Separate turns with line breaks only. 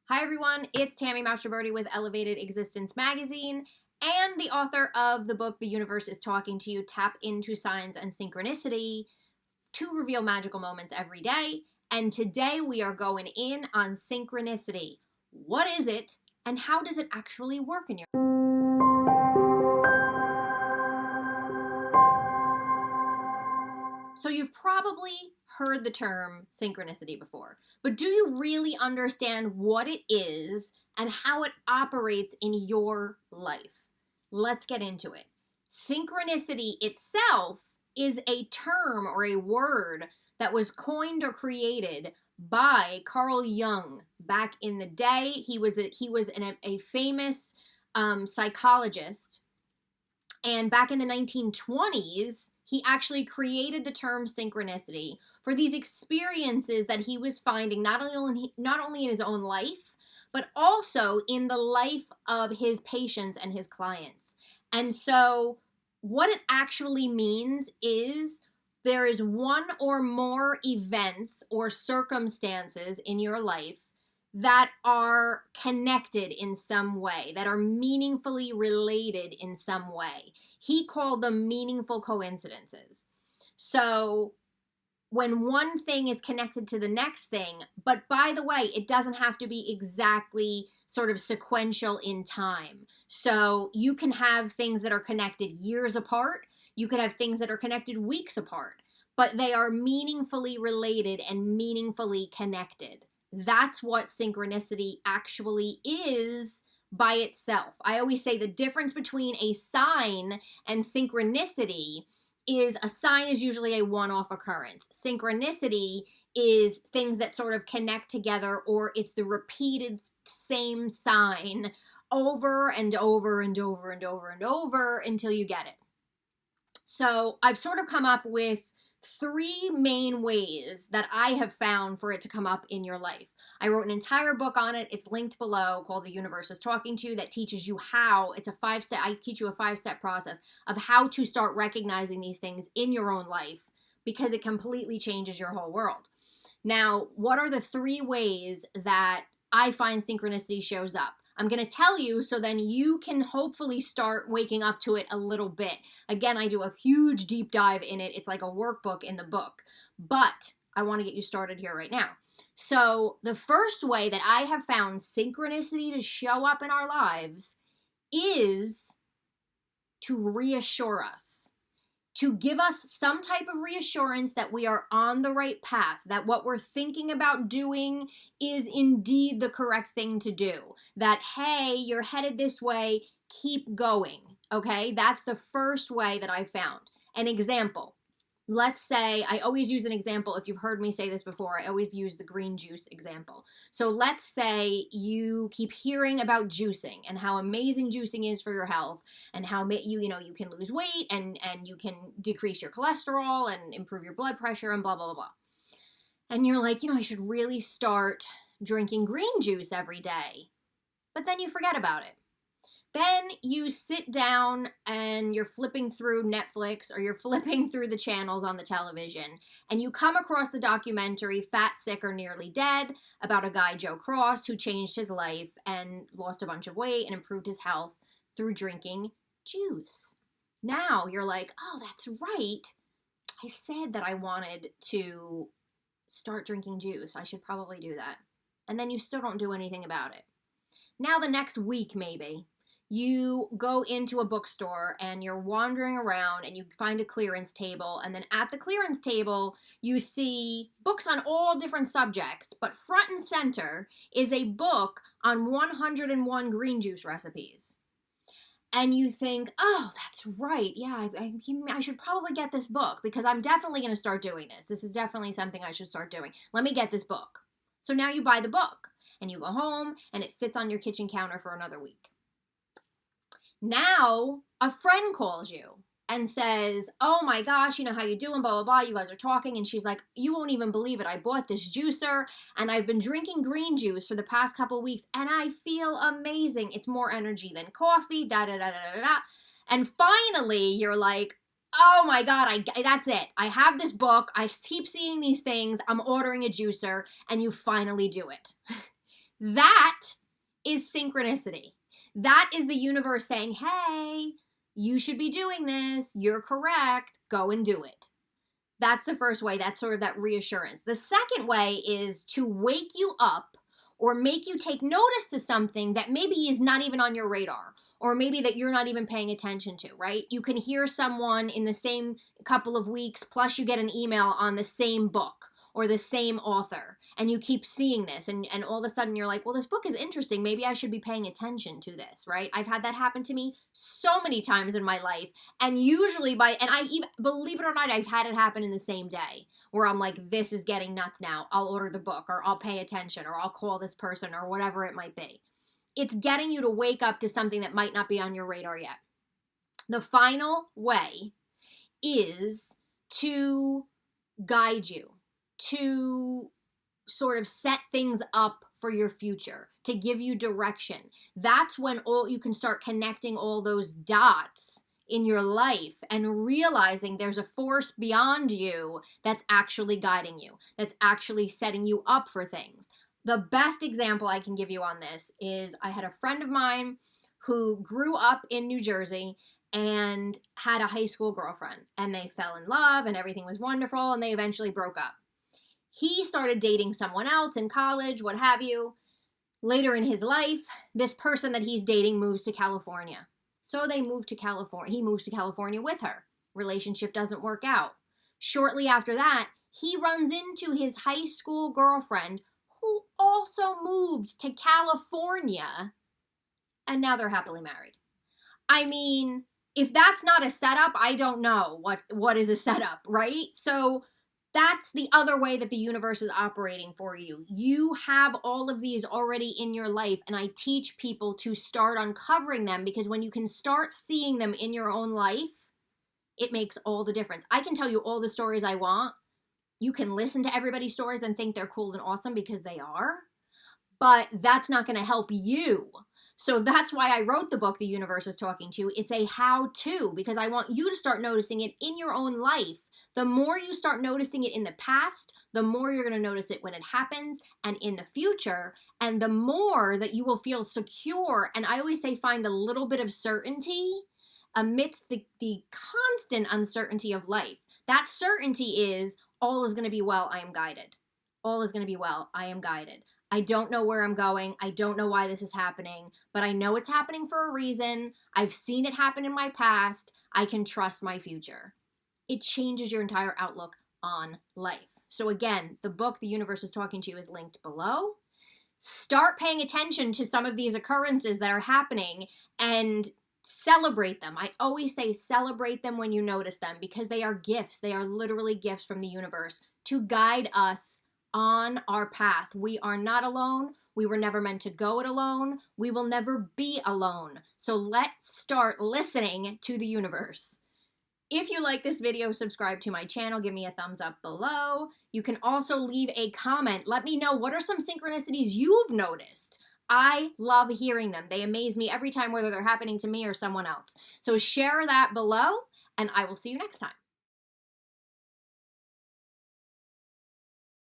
Hi everyone, it's Tammy Mastroberte with Elevated Existence Magazine and the author of the book The Universe is Talking to You, Tap into Signs and Synchronicity to reveal magical moments every day. And today we are going in on synchronicity. What is it and how does it actually work in your life? So you've probably heard the term synchronicity before, but do you really understand what it is and how it operates in your life? Let's get into it. Synchronicity itself is a term or a word that was coined or created by Carl Jung back in the day. He was a famous psychologist, and back in the 1920s, he actually created the term synchronicity for these experiences that he was finding not only in his own life, but also in the life of his patients and his clients. And so what it actually means is there is one or more events or circumstances in your life that are connected in some way, that are meaningfully related in some way. He called them meaningful coincidences. So when one thing is connected to the next thing, but by the way, it doesn't have to be exactly sort of sequential in time. So you can have things that are connected years apart. You could have things that are connected weeks apart, but they are meaningfully related and meaningfully connected. That's what synchronicity actually is by itself. I always say the difference between a sign and synchronicity is a sign is usually a one-off occurrence. Synchronicity is things that sort of connect together, or it's the repeated same sign over and over and over and over and over until you get it. So I've sort of come up with three main ways that I have found for it to come up in your life. I wrote an entire book on it. It's linked below, called The Universe is Talking to You, that teaches you how. It's a 5-step, I teach you a 5-step process of how to start recognizing these things in your own life, because it completely changes your whole world. Now, what are the three ways that I find synchronicity shows up? I'm going to tell you so then you can hopefully start waking up to it a little bit. Again, I do a huge deep dive in it. It's like a workbook in the book, but I want to get you started here right now. So the first way that I have found synchronicity to show up in our lives is to reassure us, to give us some type of reassurance that we are on the right path, that what we're thinking about doing is indeed the correct thing to do, that, hey, you're headed this way, keep going, okay? That's the first way that I found. An example. Let's say, I always use an example. If you've heard me say this before, I always use the green juice example. So let's say you keep hearing about juicing and how amazing juicing is for your health, and how you can lose weight and you can decrease your cholesterol and improve your blood pressure and blah, blah, blah, blah. And you're like, I should really start drinking green juice every day. But then you forget about it. Then you sit down and you're flipping through Netflix, or you're flipping through the channels on the television, and you come across the documentary Fat, Sick, or Nearly Dead about a guy, Joe Cross, who changed his life and lost a bunch of weight and improved his health through drinking juice. Now you're like, oh, that's right. I said that I wanted to start drinking juice. I should probably do that. And then you still don't do anything about it. Now the next week, maybe, you go into a bookstore and you're wandering around and you find a clearance table, and then at the clearance table you see books on all different subjects, but front and center is a book on 101 green juice recipes. And you think, oh, that's right, yeah, I should probably get this book, because I'm definitely going to start doing this. This is definitely something I should start doing. Let me get this book. So now you buy the book and you go home and it sits on your kitchen counter for another week. Now, a friend calls you and says, oh my gosh, how you doing, blah, blah, blah. You guys are talking, and she's like, you won't even believe it. I bought this juicer, and I've been drinking green juice for the past couple weeks, and I feel amazing. It's more energy than coffee, da-da-da-da-da-da. And finally, you're like, oh my God, that's it. I have this book. I keep seeing these things. I'm ordering a juicer, and you finally do it. That is synchronicity. That is the universe saying, hey, you should be doing this. You're correct. Go and do it. That's the first way. That's sort of that reassurance. The second way is to wake you up or make you take notice to something that maybe is not even on your radar, or maybe that you're not even paying attention to, right? You can hear someone in the same couple of weeks, plus you get an email on the same book or the same author, and you keep seeing this, and all of a sudden you're like, well, this book is interesting. Maybe I should be paying attention to this, right? I've had that happen to me so many times in my life, and usually and I even, believe it or not, I've had it happen in the same day, where I'm like, this is getting nuts now. I'll order the book, or I'll pay attention, or I'll call this person, or whatever it might be. It's getting you to wake up to something that might not be on your radar yet. The final way is to guide you, to sort of set things up for your future, to give you direction. That's when you can start connecting all those dots in your life and realizing there's a force beyond you that's actually guiding you, that's actually setting you up for things. The best example I can give you on this is I had a friend of mine who grew up in New Jersey and had a high school girlfriend, and they fell in love and everything was wonderful, and they eventually broke up. He started dating someone else in college, what have you. Later in his life, this person that he's dating moves to California. So they move to California. He moves to California with her. Relationship doesn't work out. Shortly after that, he runs into his high school girlfriend who also moved to California, and now they're happily married. I mean, if that's not a setup, I don't know what is a setup, right? So that's the other way that the universe is operating for you. You have all of these already in your life, and I teach people to start uncovering them, because when you can start seeing them in your own life, it makes all the difference. I can tell you all the stories I want. You can listen to everybody's stories and think they're cool and awesome, because they are, but that's not going to help you. So that's why I wrote the book, The Universe is Talking to You. It's a how-to, because I want you to start noticing it in your own life. The more you start noticing it in the past, the more you're going to notice it when it happens and in the future, and the more that you will feel secure. And I always say find a little bit of certainty amidst the constant uncertainty of life. That certainty is, all is going to be well, I am guided. All is going to be well, I am guided. I don't know where I'm going. I don't know why this is happening, but I know it's happening for a reason. I've seen it happen in my past. I can trust my future. It changes your entire outlook on life. So again, the book, The Universe is Talking to You, is linked below. Start paying attention to some of these occurrences that are happening and celebrate them. I always say celebrate them when you notice them, because they are gifts. They are literally gifts from the universe to guide us on our path. We are not alone. We were never meant to go it alone. We will never be alone. So let's start listening to the universe. If you like this video, subscribe to my channel. Give me a thumbs up below. You can also leave a comment. Let me know, what are some synchronicities you've noticed? I love hearing them. They amaze me every time, whether they're happening to me or someone else. So share that below, and I will see you next time.